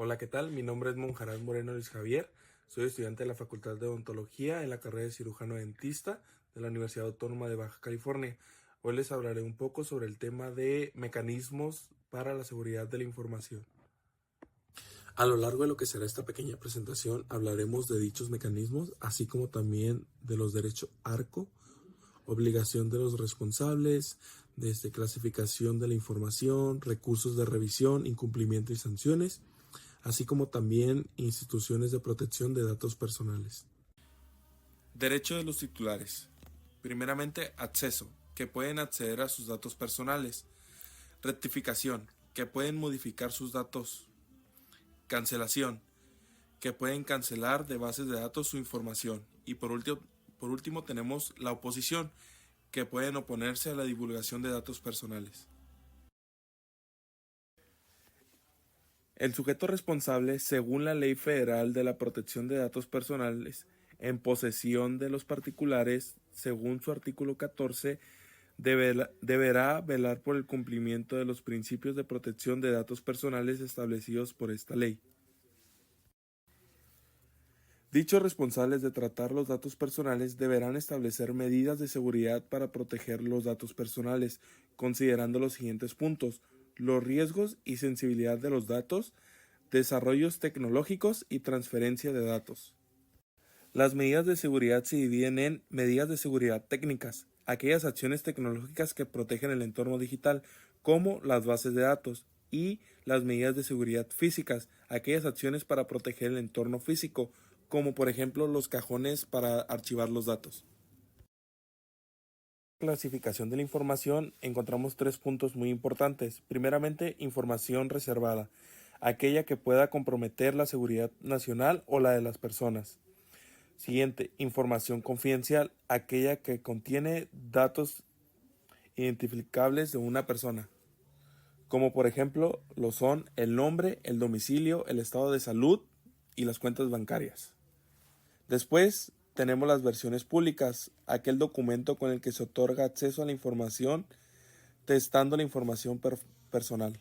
Hola, ¿qué tal? Mi nombre es Monjarás Moreno Luis Javier. Soy estudiante de la Facultad de Odontología en la carrera de cirujano dentista de la Universidad Autónoma de Baja California. Hoy les hablaré un poco sobre el tema de mecanismos para la seguridad de la información. A lo largo de lo que será esta pequeña presentación hablaremos de dichos mecanismos, así como también de los derechos ARCO, obligación de los responsables, desde clasificación de la información, recursos de revisión, incumplimiento y sanciones, así como también instituciones de protección de datos personales. Derecho de los titulares. Primeramente, acceso, que pueden acceder a sus datos personales. Rectificación, que pueden modificar sus datos. Cancelación, que pueden cancelar de bases de datos su información. Y por último tenemos la oposición, que pueden oponerse a la divulgación de datos personales. El sujeto responsable, según la Ley Federal de la Protección de Datos Personales, en posesión de los particulares, según su artículo 14, deberá velar por el cumplimiento de los principios de protección de datos personales establecidos por esta ley. Dichos responsables de tratar los datos personales deberán establecer medidas de seguridad para proteger los datos personales, considerando los siguientes puntos: los riesgos y sensibilidad de los datos, desarrollos tecnológicos y transferencia de datos. Las medidas de seguridad se dividen en medidas de seguridad técnicas, aquellas acciones tecnológicas que protegen el entorno digital, como las bases de datos, y las medidas de seguridad físicas, aquellas acciones para proteger el entorno físico, como por ejemplo los cajones para archivar los datos. Clasificación de la información encontramos tres puntos muy importantes. Primeramente, información reservada, aquella que pueda comprometer la seguridad nacional o la de las personas. Siguiente, información confidencial, aquella que contiene datos identificables de una persona, como por ejemplo lo son el nombre, el domicilio, el estado de salud y las cuentas bancarias. Después tenemos las versiones públicas, aquel documento con el que se otorga acceso a la información, testando la información personal.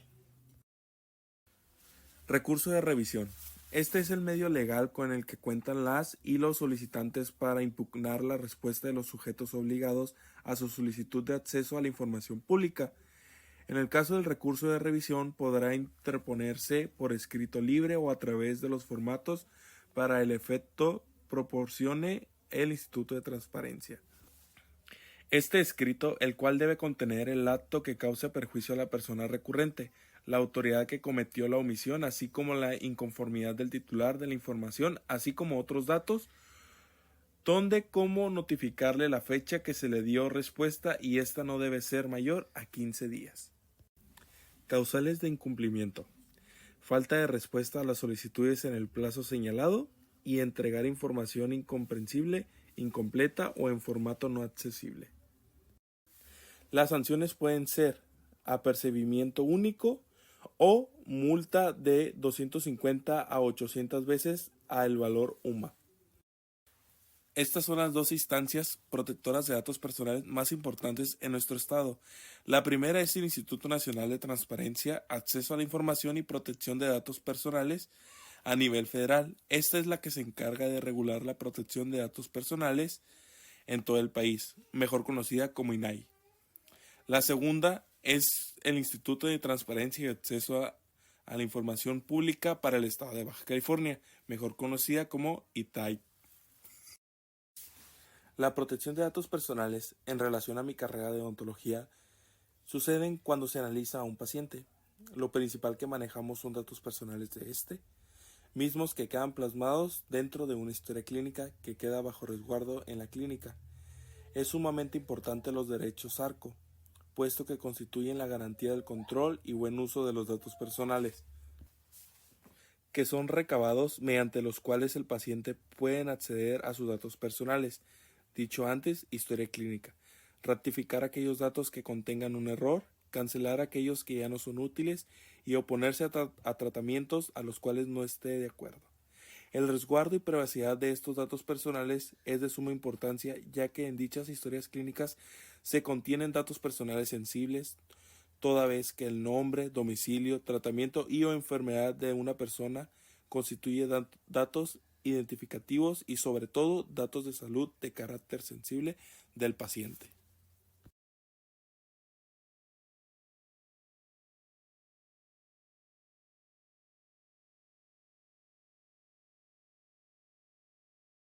Recurso de revisión. Este es el medio legal con el que cuentan las y los solicitantes para impugnar la respuesta de los sujetos obligados a su solicitud de acceso a la información pública. En el caso del recurso de revisión, podrá interponerse por escrito libre o a través de los formatos para el efecto proporcione el Instituto de Transparencia. Este escrito, el cual debe contener el acto que cause perjuicio a la persona recurrente, la autoridad que cometió la omisión, así como la inconformidad del titular de la información, así como otros datos, donde cómo notificarle la fecha que se le dio respuesta y esta no debe ser mayor a 15 días. Causales de incumplimiento. Falta de respuesta a las solicitudes en el plazo señalado y entregar información incomprensible, incompleta o en formato no accesible. Las sanciones pueden ser apercibimiento único o multa de 250 a 800 veces al valor UMA. Estas son las dos instancias protectoras de datos personales más importantes en nuestro estado. La primera es el Instituto Nacional de Transparencia, Acceso a la Información y Protección de Datos Personales a nivel federal. Esta es la que se encarga de regular la protección de datos personales en todo el país, mejor conocida como INAI. La segunda es el Instituto de Transparencia y Acceso a la Información Pública para el Estado de Baja California, mejor conocida como ITAI. La protección de datos personales en relación a mi carrera de odontología suceden cuando se analiza a un paciente. Lo principal que manejamos son datos personales de este, mismos que quedan plasmados dentro de una historia clínica que queda bajo resguardo en la clínica. Es sumamente importante los derechos ARCO, puesto que constituyen la garantía del control y buen uso de los datos personales, que son recabados mediante los cuales el paciente puede acceder a sus datos personales. Dicho antes, historia clínica. Rectificar aquellos datos que contengan un error, cancelar aquellos que ya no son útiles y oponerse a tratamientos a los cuales no esté de acuerdo. El resguardo y privacidad de estos datos personales es de suma importancia, ya que en dichas historias clínicas se contienen datos personales sensibles, toda vez que el nombre, domicilio, tratamiento y o enfermedad de una persona constituye datos identificativos y sobre todo datos de salud de carácter sensible del paciente.